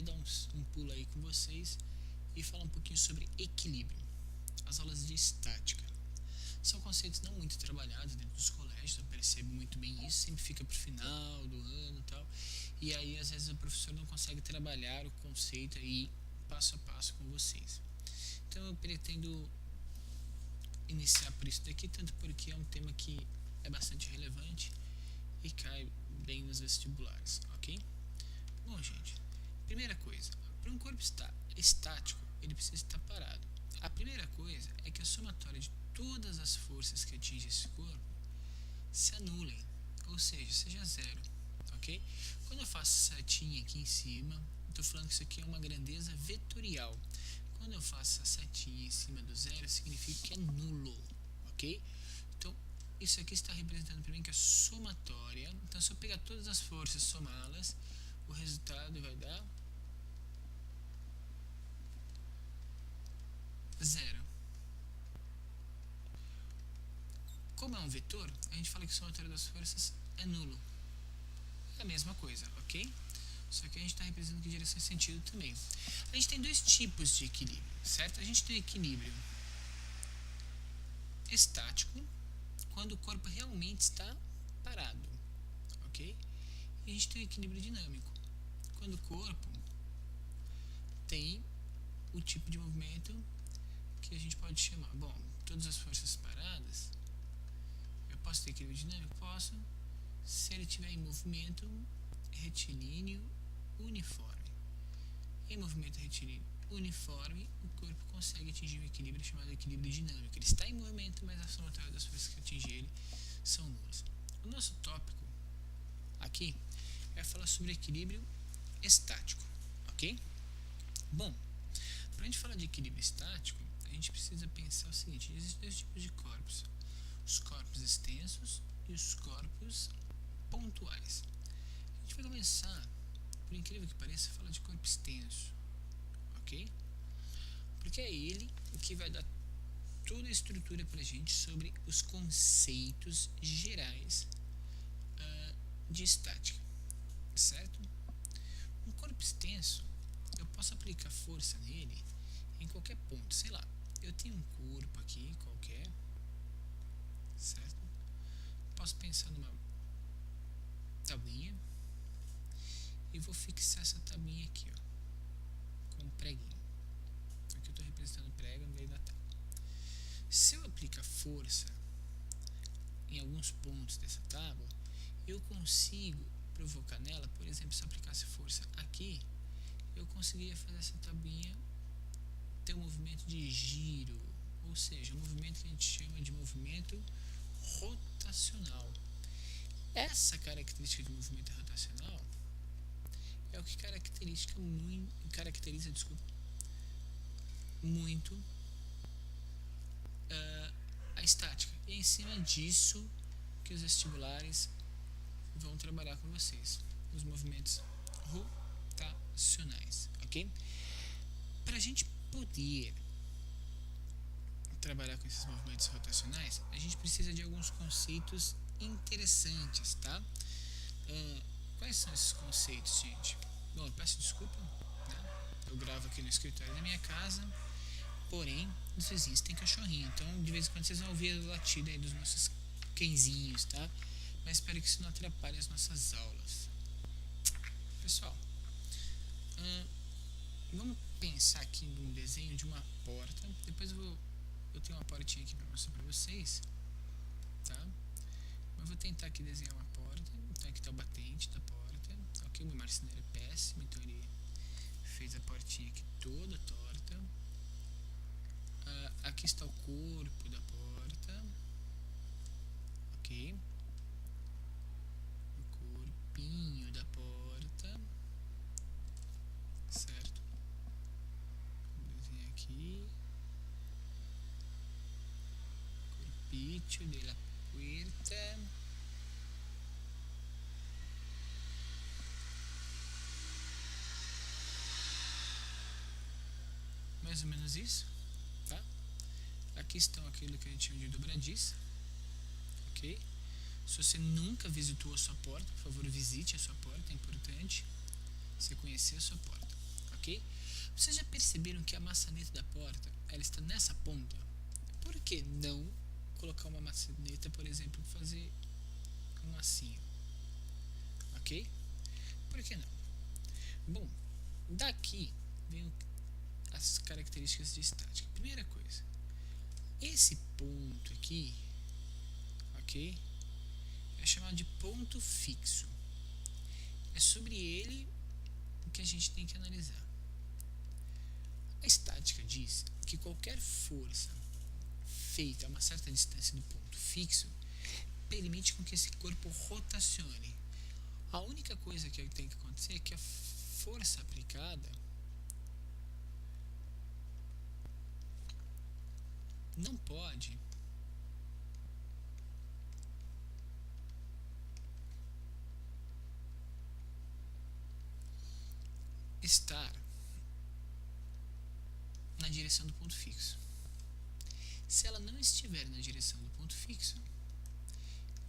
dar um pulo aí com vocês e falar um pouquinho sobre equilíbrio. As aulas de estática são conceitos não muito trabalhados dentro dos colégios, eu percebo muito bem isso, sempre fica pro final do ano e tal, e aí às vezes o professor não consegue trabalhar o conceito aí passo a passo com vocês. Então eu pretendo iniciar por isso daqui, tanto porque é um tema que é bastante relevante e cai bem nos vestibulares, ok? Bom, gente, primeira coisa, para um corpo estático, ele precisa estar parado. A primeira coisa é que a somatória de todas as forças que atingem esse corpo se anulem, ou seja zero, ok? Quando eu faço setinha aqui em cima, estou falando que isso aqui é uma grandeza vetorial. Quando eu faço a setinha em cima do zero, significa que é nulo, ok? Então, isso aqui está representando para mim que é somatória. Então, se eu pegar todas as forças e somá-las, o resultado vai dar zero. Como é um vetor, a gente fala que a somatória das forças é nulo. É a mesma coisa, ok? Só que a gente está representando que direção e sentido também. A gente tem dois tipos de equilíbrio, certo? A gente tem o equilíbrio estático, quando o corpo realmente está parado, ok? E a gente tem o equilíbrio dinâmico, quando o corpo tem o tipo de movimento que a gente pode chamar, bom, todas as forças paradas, eu posso ter equilíbrio dinâmico? Posso, se ele estiver em movimento retilíneo uniforme. Em movimento retilíneo uniforme, o corpo consegue atingir um equilíbrio chamado equilíbrio dinâmico. Ele está em movimento, mas a somatória das forças que atingem ele são nulas. O nosso tópico aqui é falar sobre equilíbrio estático, ok? Bom, para a gente falar de equilíbrio estático, a gente precisa pensar o seguinte: existem dois tipos de corpos, os corpos extensos e os corpos pontuais. A gente vai começar, por incrível que pareça, a falar de corpo extenso, ok? Porque é ele que vai dar toda a estrutura para a gente sobre os conceitos gerais de estática, certo? Um corpo extenso, eu posso aplicar força nele em qualquer ponto, sei lá, eu tenho um corpo aqui qualquer, certo? Posso pensar numa tabuinha e vou fixar essa tabuinha aqui, ó, com um preguinho. Aqui eu estou representando o prego no meio da tábua. Se eu aplicar força em alguns pontos dessa tábua, eu consigo provocar nela, por exemplo, se eu aplicasse força aqui, eu conseguiria fazer essa tabuinha ter um movimento de giro, ou seja, um movimento que a gente chama de movimento rotacional. Essa característica de movimento rotacional é o que caracteriza muito a estática. E é em cima disso que os vestibulares vão trabalhar com vocês, os movimentos rotacionais, ok? Para a gente poder trabalhar com esses movimentos rotacionais, a gente precisa de alguns conceitos interessantes, tá? Quais são esses conceitos, gente? Bom, eu peço desculpa, né? Eu gravo aqui no escritório da minha casa, porém, os vizinhos têm cachorrinho, então de vez em quando vocês vão ouvir a latida aí dos nossos cãezinhos, tá? Mas espero que isso não atrapalhe as nossas aulas. Pessoal, vamos pensar aqui num desenho de uma porta. Depois eu tenho uma portinha aqui para mostrar para vocês, tá? Mas vou tentar aqui desenhar uma porta. Então aqui está o batente da porta. Ok, o meu marceneiro é péssimo, então ele fez a portinha aqui toda torta. Aqui está o corpo da porta. Ok. O corpinho da porta. Certo. Vou desenhar aqui. Corpiccio della puerta. Mais ou menos isso, tá? Aqui estão aquilo que a gente chama de dobradiça, ok? Se você nunca visitou a sua porta, por favor visite a sua porta, é importante você conhecer a sua porta. ok? Vocês já perceberam que a maçaneta da porta, ela está nessa ponta? Por que não colocar uma maçaneta, por exemplo, fazer um assim, ok? Por que não? Bom, daqui vem as características de estática. Primeira coisa, esse ponto aqui, ok, é chamado de ponto fixo. É sobre ele que a gente tem que analisar. A estática diz que qualquer força feita a uma certa distância do ponto fixo permite com que esse corpo rotacione. A única coisa que tem que acontecer é que a força aplicada não pode estar na direção do ponto fixo. Se ela não estiver na direção do ponto fixo,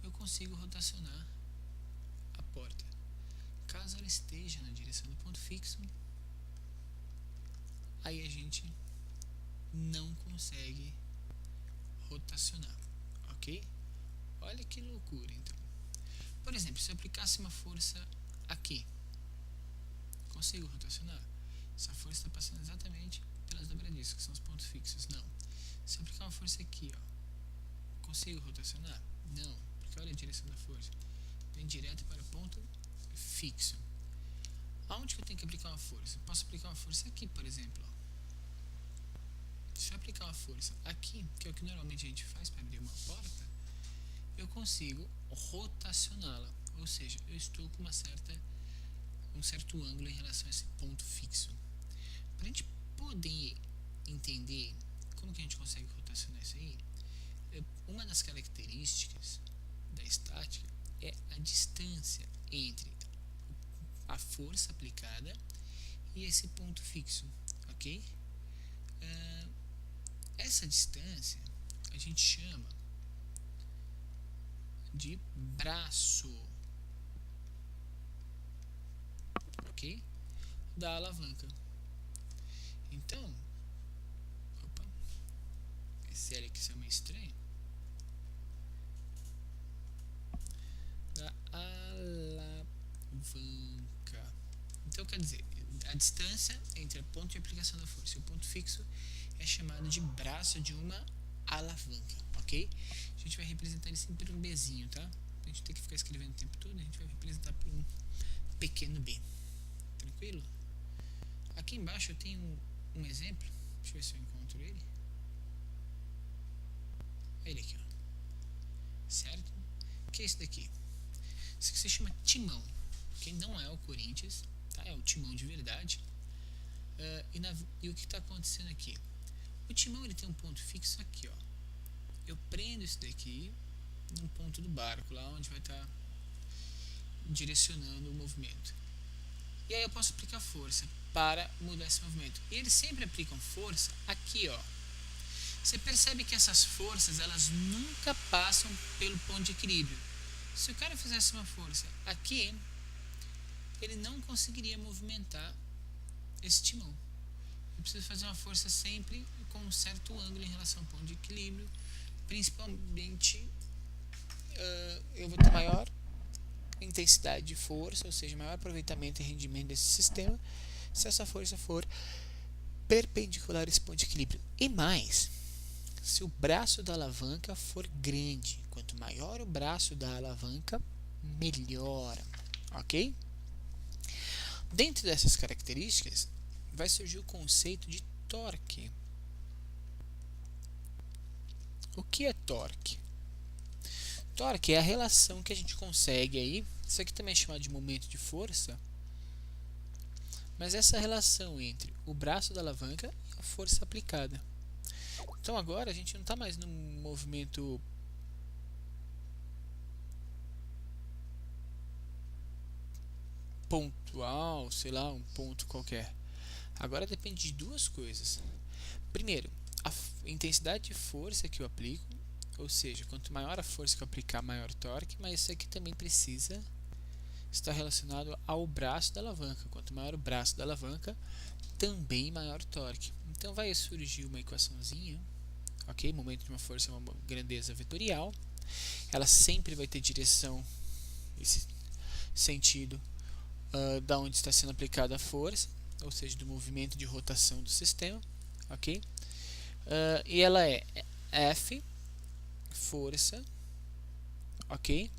eu consigo rotacionar a porta. Caso ela esteja na direção do ponto fixo, aí a gente não consegue rotacionar, ok? Olha que loucura, então. Por exemplo, se eu aplicasse uma força aqui, consigo rotacionar? Essa força está passando exatamente pelas dobradiças, que são os pontos fixos. Não. Se eu aplicar uma força aqui, ó, consigo rotacionar? Não, porque olha a direção da força. Vem direto para o ponto fixo. Aonde que eu tenho que aplicar uma força? Posso aplicar uma força aqui, por exemplo. Ó. Se eu aplicar uma força aqui, que é o que normalmente a gente faz para abrir uma porta, eu consigo rotacioná-la. Ou seja, eu estou com um certo ângulo em relação a esse ponto fixo. Para a gente poder entender como que a gente consegue rotacionar isso aí, uma das características da estática é a distância entre a força aplicada e esse ponto fixo, ok? Essa distância a gente chama de braço, ok? Da alavanca. Então, opa, esse L aqui é meio estranho. Da alavanca. Então, quer dizer, a distância entre o ponto de aplicação da força e o ponto fixo é chamado de braço de uma alavanca, ok? A gente vai representar ele sempre por um Bzinho, tá? A gente tem que ficar escrevendo o tempo todo, a gente vai representar por um pequeno B. Tranquilo? Aqui embaixo eu tenho um exemplo. Deixa eu ver se eu encontro ele. Ele aqui, ó. Certo? O que é isso daqui? Isso aqui se chama timão. Que não é o Corinthians, tá? É o timão de verdade. E o que está acontecendo aqui? O timão ele tem um ponto fixo aqui, ó. Eu prendo isso daqui num ponto do barco, lá onde vai estar direcionando o movimento. E aí eu posso aplicar força para mudar esse movimento. E eles sempre aplicam força aqui, ó. Você percebe que essas forças, elas nunca passam pelo ponto de equilíbrio. Se o cara fizesse uma força aqui, ele não conseguiria movimentar esse timão. Eu preciso fazer uma força sempre com um certo ângulo em relação ao ponto de equilíbrio. Principalmente, eu vou ter maior intensidade de força, ou seja, maior aproveitamento e rendimento desse sistema, se essa força for perpendicular a esse ponto de equilíbrio. E mais, se o braço da alavanca for grande. Quanto maior o braço da alavanca, melhor, ok? Dentro dessas características, vai surgir o conceito de torque. O que é torque? Torque é a relação que a gente consegue aí, isso aqui também é chamado de momento de força, mas essa relação entre o braço da alavanca e a força aplicada. Então agora a gente não está mais num movimento pontual, sei lá, um ponto qualquer. Agora depende de duas coisas. Primeiro, a intensidade de força que eu aplico, ou seja, quanto maior a força que eu aplicar, maior o torque, mas isso aqui também precisa está relacionado ao braço da alavanca. Quanto maior o braço da alavanca, também maior o torque. Então vai surgir uma equaçãozinha, ok? O momento de uma força é uma grandeza vetorial. Ela sempre vai ter direção, esse sentido, da onde está sendo aplicada a força, ou seja, do movimento de rotação do sistema, ok? E ela é F, força, ok?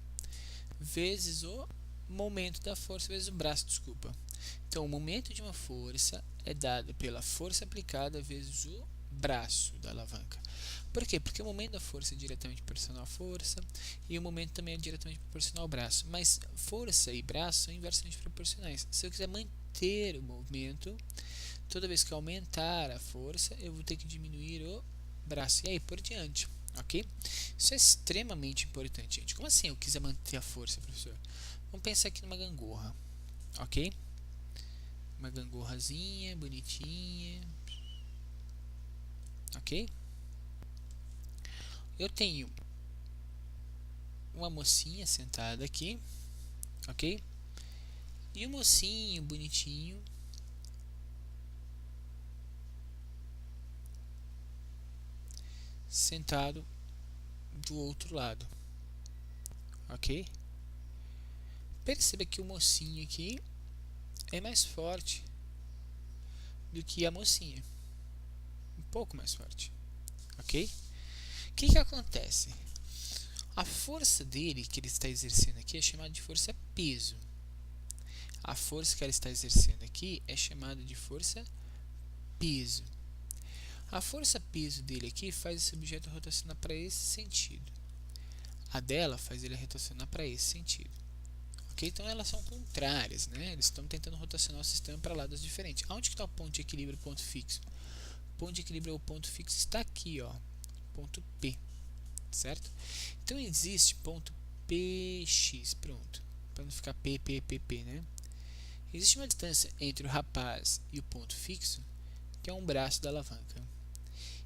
Vezes o momento da força, vezes o braço, desculpa. Então, o momento de uma força é dado pela força aplicada vezes o braço da alavanca. Por quê? Porque o momento da força é diretamente proporcional à força e o momento também é diretamente proporcional ao braço. Mas força e braço são inversamente proporcionais. Se eu quiser manter o movimento, toda vez que eu aumentar a força, eu vou ter que diminuir o braço. E aí por diante, ok? Isso é extremamente importante, gente. Como assim eu quiser manter a força, professor? Vamos pensar aqui numa gangorra, ok? Uma gangorrazinha, bonitinha, ok? Eu tenho uma mocinha sentada aqui, ok? E um mocinho bonitinho sentado do outro lado, ok? Perceba que o mocinho aqui é mais forte do que a mocinha, um pouco mais forte, ok? O que acontece? A força dele que ele está exercendo aqui é chamada de força peso. A força que ela está exercendo aqui é chamada de força peso. A força peso dele aqui faz esse objeto rotacionar para esse sentido. A dela faz ele rotacionar para esse sentido. Ok? Então elas são contrárias, né? Eles estão tentando rotacionar o sistema para lados diferentes. Onde que está o ponto de equilíbrio e o ponto fixo? O ponto de equilíbrio ou ponto fixo está aqui, ó, ponto P, certo? Então existe ponto PX, pronto, para não ficar P, né? Existe uma distância entre o rapaz e o ponto fixo, que é um braço da alavanca.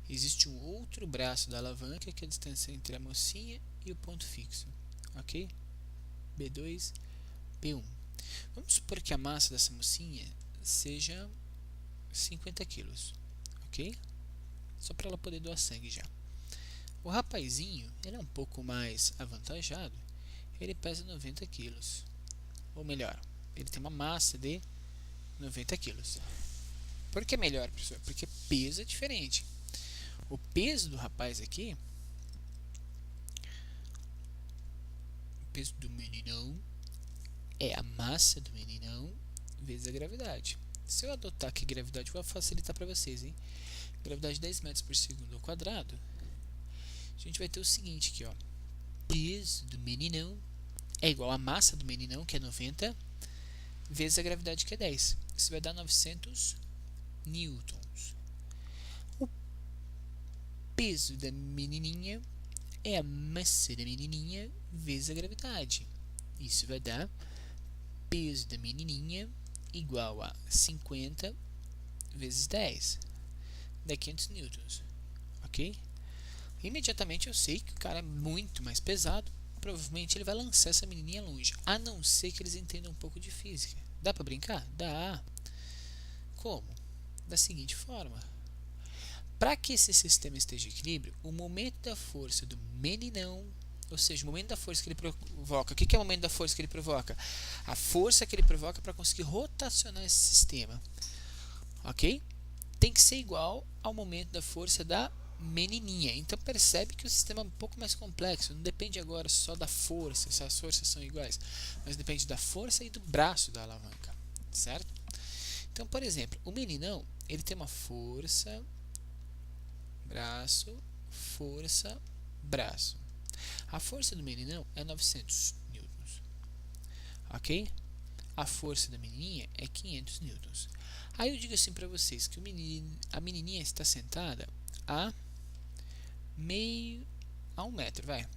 Existe um outro braço da alavanca, que é a distância entre a mocinha e o ponto fixo, ok? B2, P1. Vamos supor que a massa dessa mocinha seja 50 kg, ok? Só para ela poder doar sangue já. O rapazinho, ele é um pouco mais avantajado, ele pesa 90 kg, ou melhor, ele tem uma massa de 90 kg. Por que é melhor, professor? Porque peso é diferente. O peso do rapaz aqui, o peso do meninão, é a massa do meninão vezes a gravidade. Se eu adotar aqui a gravidade, vou facilitar para vocês, hein? Gravidade 10 metros por segundo ao quadrado, a gente vai ter o seguinte aqui, ó. Peso do meninão é igual a massa do meninão, que é 90, vezes a gravidade, que é 10. Isso vai dar 900 newtons. O peso da menininha é a massa da menininha vezes a gravidade. Isso vai dar peso da menininha igual a 50 vezes 10. Dá 500 newtons, ok? Imediatamente eu sei que o cara é muito mais pesado. Provavelmente ele vai lançar essa menininha longe, a não ser que eles entendam um pouco de física. Dá para brincar? Dá. Como? Da seguinte forma: para que esse sistema esteja em equilíbrio, o momento da força do meninão, ou seja, o momento da força que ele provoca. O que é o momento da força que ele provoca? A força que ele provoca para conseguir rotacionar esse sistema, ok? Tem que ser igual ao momento da força da menininha. Então percebe que o sistema é um pouco mais complexo. Não depende agora só da força, se as forças são iguais, mas depende da força e do braço da alavanca, certo? Então, por exemplo, o meninão, ele tem uma força, braço, força, braço. A força do meninão é 900 newtons, ok? A força da menininha é 500 newtons. Aí eu digo assim para vocês que a menininha está sentada a 1 metro, vai.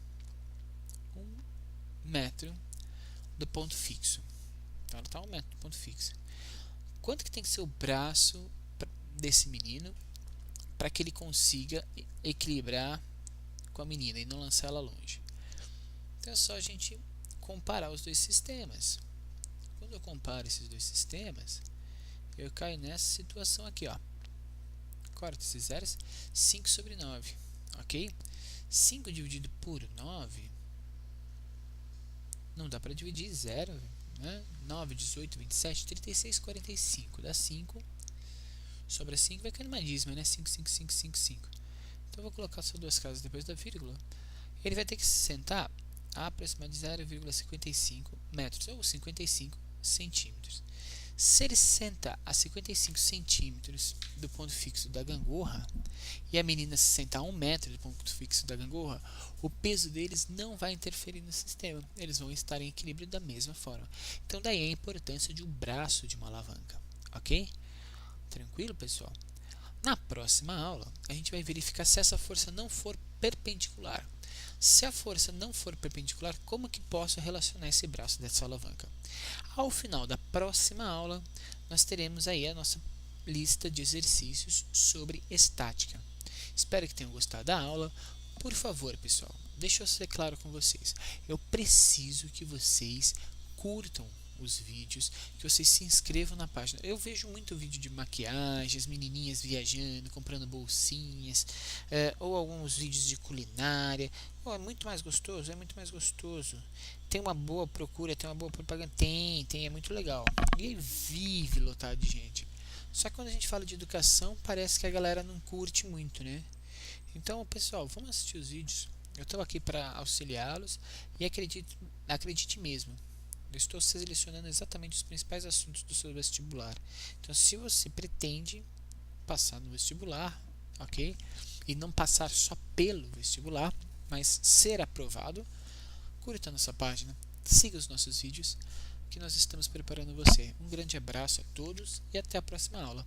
1 metro do ponto fixo. Então ela está a 1 metro do ponto fixo. Quanto que tem que ser o braço desse menino para que ele consiga equilibrar com a menina e não lançar ela longe? Então é só a gente comparar os dois sistemas. Quando eu comparo esses dois sistemas, eu caio nessa situação aqui, ó. Corta esses zeros, 5 sobre 9, ok? 5 dividido por 9, não dá para dividir 0, né? 9, 18, 27, 36, 45, dá 5. Sobra 5, vai cair numa dízima, né? 5, 5, 5, 5, 5. Então eu vou colocar só duas casas depois da vírgula. Ele vai ter que se sentar a aproximar de 0,55 metros, ou 55 centímetros. Se ele se sentar a 55 centímetros do ponto fixo da gangorra, e a menina se sentar a 1 metro do ponto fixo da gangorra, o peso deles não vai interferir no sistema. Eles vão estar em equilíbrio da mesma forma. Então daí a importância de um braço de uma alavanca, ok? Tranquilo, pessoal? Na próxima aula, a gente vai verificar se essa força não for perpendicular. Se a força não for perpendicular, como que posso relacionar esse braço dessa alavanca? Ao final da próxima aula, nós teremos aí a nossa lista de exercícios sobre estática. Espero que tenham gostado da aula. Por favor, pessoal, deixa eu ser claro com vocês. Eu preciso que vocês curtam os vídeos, que vocês se inscrevam na página. Eu vejo muito vídeo de maquiagem, as menininhas viajando, comprando bolsinhas, ou alguns vídeos de culinária. Oh, é muito mais gostoso, é muito mais gostoso. Tem uma boa procura, tem uma boa propaganda, tem, é muito legal. E vive lotado de gente. Só que quando a gente fala de educação, parece que a galera não curte muito, né? Então, pessoal, vamos assistir os vídeos. Eu estou aqui para auxiliá-los e acredite mesmo. Eu estou selecionando exatamente os principais assuntos do seu vestibular. Então, se você pretende passar no vestibular, ok? E não passar só pelo vestibular, mas ser aprovado, curta nossa página, siga os nossos vídeos, que nós estamos preparando você. Um grande abraço a todos e até a próxima aula.